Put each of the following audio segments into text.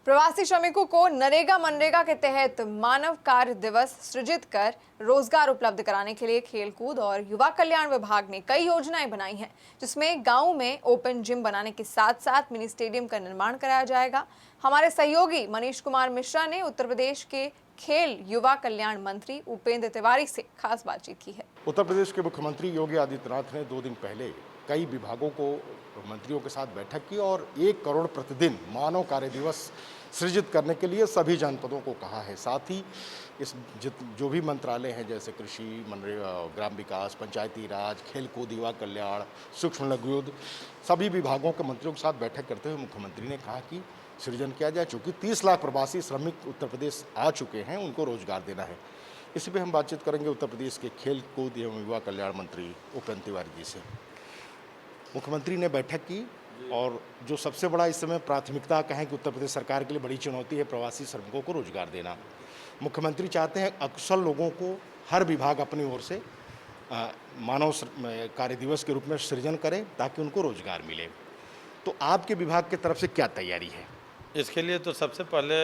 प्रवासी श्रमिकों को नरेगा मनरेगा के तहत मानव कार्य दिवस सृजित कर रोजगार उपलब्ध कराने के लिए खेलकूद और युवा कल्याण विभाग ने कई योजनाएं बनाई हैं, जिसमें गांव में ओपन जिम बनाने के साथ साथ मिनी स्टेडियम का निर्माण कराया जाएगा। हमारे सहयोगी मनीष कुमार मिश्रा ने उत्तर प्रदेश के खेल युवा कल्याण मंत्री उपेंद्र तिवारी से खास बातचीत की है। उत्तर प्रदेश के मुख्यमंत्री योगी आदित्यनाथ ने 2 दिन पहले कई विभागों को मंत्रियों के साथ बैठक की और 1 करोड़ प्रतिदिन मानव कार्य दिवस सृजित करने के लिए सभी जनपदों को कहा है। साथ ही इस जो भी मंत्रालय हैं जैसे कृषि, मनरेगा, ग्राम विकास, पंचायती राज, खेलकूद, युवा कल्याण, सूक्ष्म लघु उद्योग, सभी विभागों के मंत्रियों के साथ बैठक करते हुए मुख्यमंत्री ने कहा कि सृजन किया जाए। चूँकि 30 लाख प्रवासी श्रमिक उत्तर प्रदेश आ चुके हैं, उनको रोजगार देना है। इसी पर हम बातचीत करेंगे उत्तर प्रदेश के खेल कूद एवं युवा कल्याण मंत्री उपेंद्र तिवारी जी से। मुख्यमंत्री ने बैठक की और जो सबसे बड़ा इस समय प्राथमिकता कहें कि उत्तर प्रदेश सरकार के लिए बड़ी चुनौती है प्रवासी श्रमिकों को रोजगार देना। मुख्यमंत्री चाहते हैं अकुशल लोगों को हर विभाग अपनी ओर से मानव कार्य दिवस के रूप में सृजन करे ताकि उनको रोजगार मिले। तो आपके विभाग की तरफ से क्या तैयारी है? इसके लिए तो सबसे पहले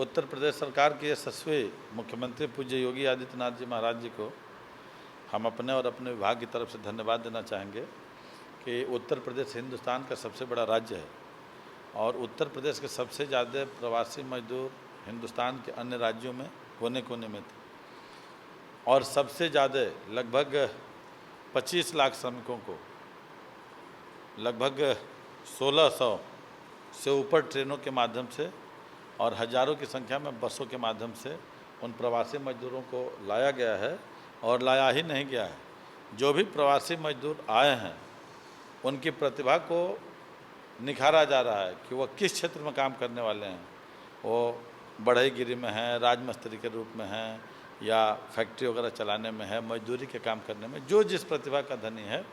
उत्तर प्रदेश सरकार के यशस्वी मुख्यमंत्री पूज्य योगी आदित्यनाथ जी महाराज जी को हम अपने और अपने विभाग की तरफ से धन्यवाद देना चाहेंगे कि उत्तर प्रदेश हिंदुस्तान का सबसे बड़ा राज्य है और उत्तर प्रदेश के सबसे ज़्यादा प्रवासी मजदूर हिंदुस्तान के अन्य राज्यों में कोने कोने में थे और सबसे ज़्यादा लगभग 25 लाख श्रमिकों को लगभग 1600 से ऊपर ट्रेनों के माध्यम से और हज़ारों की संख्या में बसों के माध्यम से उन प्रवासी मजदूरों को लाया गया है और लाया ही नहीं गया है। जो भी प्रवासी मजदूर आए हैं उनकी प्रतिभा को निखारा जा रहा है कि वो किस क्षेत्र में काम करने वाले हैं। वो बढ़ईगिरी में हैं, राजमिस्त्री के रूप में हैं या फैक्ट्री वगैरह चलाने में है, मजदूरी के काम करने में जो जिस प्रतिभा का धनी है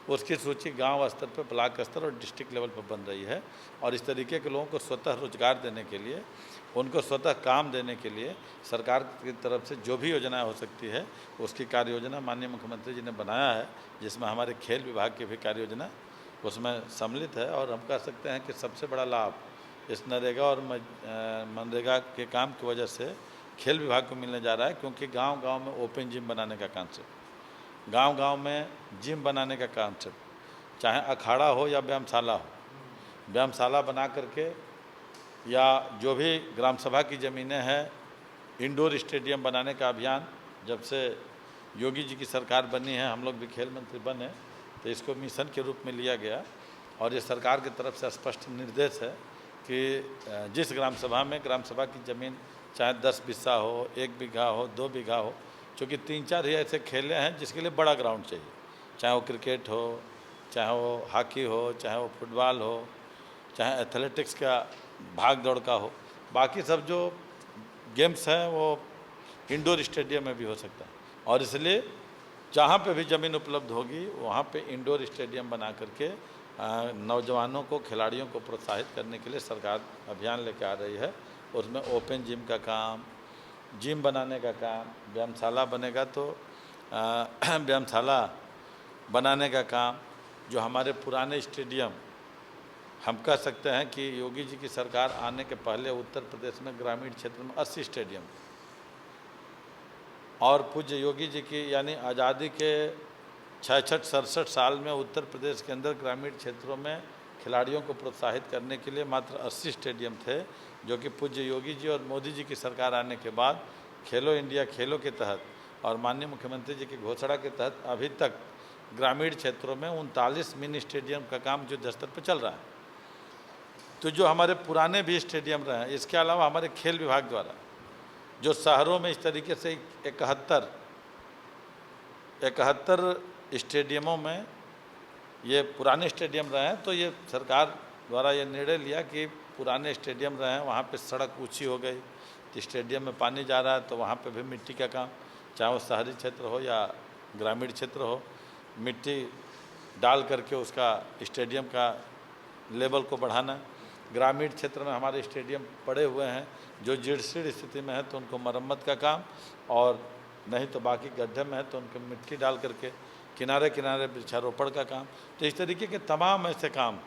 उसकी सूची गांव स्तर पर, ब्लॉक स्तर और डिस्ट्रिक्ट लेवल पर बन रही है। और इस तरीके के लोगों को स्वतः रोजगार देने के लिए, उनको स्वतः काम देने के लिए सरकार की तरफ से जो भी योजनाएं हो सकती है उसकी कार्य योजना माननीय मुख्यमंत्री जी ने बनाया है, जिसमें हमारे खेल विभाग की भी कार्य योजना उसमें सम्मिलित है। और हम कह सकते हैं कि सबसे बड़ा लाभ इस नरेगा और मनरेगा के काम की वजह से खेल विभाग को मिलने जा रहा है, क्योंकि गांव-गांव में ओपन जिम बनाने का कॉन्सेप्ट, गांव-गांव में जिम बनाने का कॉन्सेप्ट, चाहे अखाड़ा हो या व्यायामशाला हो, व्यायामशाला बना करके या जो भी ग्राम सभा की ज़मीनें हैं इंडोर स्टेडियम बनाने का अभियान जब से योगी जी की सरकार बनी है, हम लोग भी खेल मंत्री बने तो इसको मिशन के रूप में लिया गया और ये सरकार की तरफ से स्पष्ट निर्देश है कि जिस ग्राम सभा में ग्राम सभा की ज़मीन चाहे 10 बिस्सा हो, 1 बीघा हो, 2 बीघा हो, चूँकि 3-4 ही ऐसे खेले हैं जिसके लिए बड़ा ग्राउंड चाहिए, चाहे वो क्रिकेट हो, चाहे वो हॉकी हो, चाहे वो फुटबॉल हो, चाहे एथलेटिक्स का भाग दौड़ का हो, बाकी सब जो गेम्स हैं वो इंडोर स्टेडियम में भी हो सकता है। और इसलिए जहाँ पे भी ज़मीन उपलब्ध होगी वहाँ पे इंडोर स्टेडियम बना करके नौजवानों को, खिलाड़ियों को प्रोत्साहित करने के लिए सरकार अभियान लेकर आ रही है। उसमें ओपन जिम का काम, जिम बनाने का काम, व्यायामशाला बनेगा तो व्यायामशाला बनाने का काम, जो हमारे पुराने स्टेडियम, हम कह सकते हैं कि योगी जी की सरकार आने के पहले उत्तर प्रदेश में ग्रामीण क्षेत्र में 80 स्टेडियम और पूज्य योगी जी की यानी आज़ादी के 66-67 साल में उत्तर प्रदेश के अंदर ग्रामीण क्षेत्रों में खिलाड़ियों को प्रोत्साहित करने के लिए मात्र 80 स्टेडियम थे, जो कि पूज्य योगी जी और मोदी जी की सरकार आने के बाद खेलो इंडिया खेलों के तहत और माननीय मुख्यमंत्री जी की घोषणा के तहत अभी तक ग्रामीण क्षेत्रों में 39 मिनी स्टेडियम का काम युद्ध स्तर पर चल रहा है। तो जो हमारे पुराने भी स्टेडियम रहे हैं, इसके अलावा हमारे खेल विभाग द्वारा जो शहरों में इस तरीके से 71 स्टेडियमों में ये पुराने स्टेडियम रहे हैं, तो ये सरकार द्वारा ये निर्णय लिया कि पुराने स्टेडियम रहे हैं वहाँ पे सड़क ऊंची हो गई तो स्टेडियम में पानी जा रहा है, तो वहाँ पे भी मिट्टी का काम, चाहे वो शहरी क्षेत्र हो या ग्रामीण क्षेत्र हो, मिट्टी डाल करके उसका स्टेडियम का लेवल को बढ़ाना। ग्रामीण क्षेत्र में हमारे स्टेडियम पड़े हुए हैं जो जीर्ण स्थिति में है तो उनको मरम्मत का काम, और नहीं तो बाकी गड्ढे में है तो उनको मिट्टी डाल करके किनारे किनारे वृक्षारोपण का काम। तो इस तरीके के तमाम ऐसे काम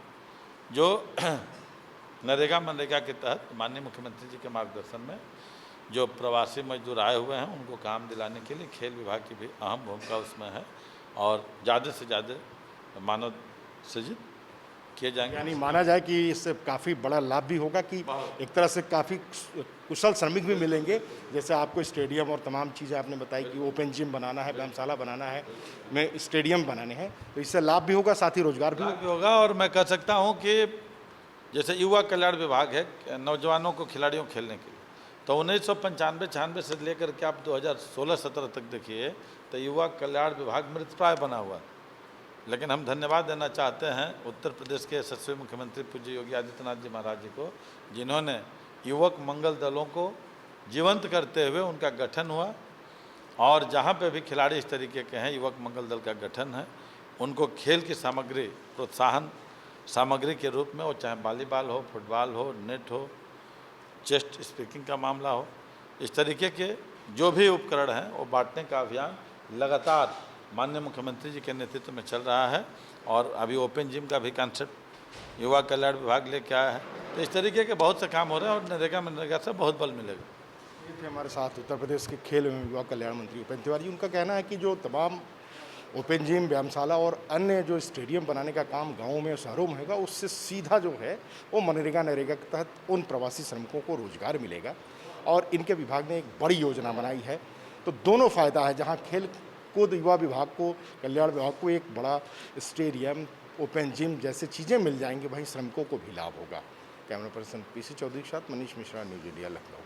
जो नरेगा मनरेगा के तहत माननीय मुख्यमंत्री जी के मार्गदर्शन में जो प्रवासी मजदूर आए हुए हैं उनको काम दिलाने के लिए खेल विभाग की भी अहम भूमिका उसमें है और ज़्यादा से ज़्यादा मानव सृजित किए जाएंगे। यानी माना जाए कि इससे काफ़ी बड़ा लाभ भी होगा कि एक तरह से काफ़ी कुशल श्रमिक भी मिलेंगे। जैसे आपको स्टेडियम और तमाम चीज़ें आपने बताई कि ओपन जिम बनाना है, व्यायामशाला बनाना है, में स्टेडियम बनाने हैं, तो इससे लाभ भी होगा, साथ ही रोजगार भी होगा। और मैं कह सकता हूँ कि जैसे युवा कल्याण विभाग है नौजवानों को खिलाड़ियों खेलने के लिए, तो 1995-96 से लेकर के आप 2016-17 तक देखिए तो युवा कल्याण विभाग मृतप्राय बना हुआ। लेकिन हम धन्यवाद देना चाहते हैं उत्तर प्रदेश के यशस्वी मुख्यमंत्री पूज्य योगी आदित्यनाथ जी महाराज जी को, जिन्होंने युवक मंगल दलों को जीवंत करते हुए उनका गठन हुआ और जहाँ पे भी खिलाड़ी इस तरीके के हैं युवक मंगल दल का गठन है, उनको खेल की सामग्री प्रोत्साहन सामग्री के रूप में, वो चाहे वॉलीबॉल हो, फुटबॉल हो, नेट हो, चेस्ट स्पीकिंग का मामला हो, इस तरीके के जो भी उपकरण हैं वो बांटने का अभियान लगातार माननीय मुख्यमंत्री जी के नेतृत्व में चल रहा है। और अभी ओपन जिम का भी कॉन्सेप्ट युवा कल्याण विभाग लेके आया है। तो इस तरीके के बहुत से काम हो रहे हैं और नरेगा मनरेगा से बहुत बल मिलेगा। ये थे हमारे साथ उत्तर प्रदेश के खेल एवं युवा कल्याण मंत्री उपेंद्र तिवारी। उनका कहना है कि जो तमाम ओपन जिम, व्यायामशाला और अन्य जो स्टेडियम बनाने का काम गाँवों में, शहरों में होगा, उससे सीधा जो है वो मनरेगा नरेगा के तहत उन प्रवासी श्रमिकों को रोजगार मिलेगा। और इनके विभाग ने एक बड़ी योजना बनाई है, तो दोनों फ़ायदा है। जहाँ खेल कूद युवा विभाग को, कल्याण विभाग को एक बड़ा स्टेडियम, ओपन जिम जैसे चीज़ें मिल जाएंगी, वहीं श्रमिकों को भी लाभ होगा। कैमरा पर्सन पीसी चौधरी के साथ मनीष मिश्रा, न्यूज़ इंडिया, लखनऊ।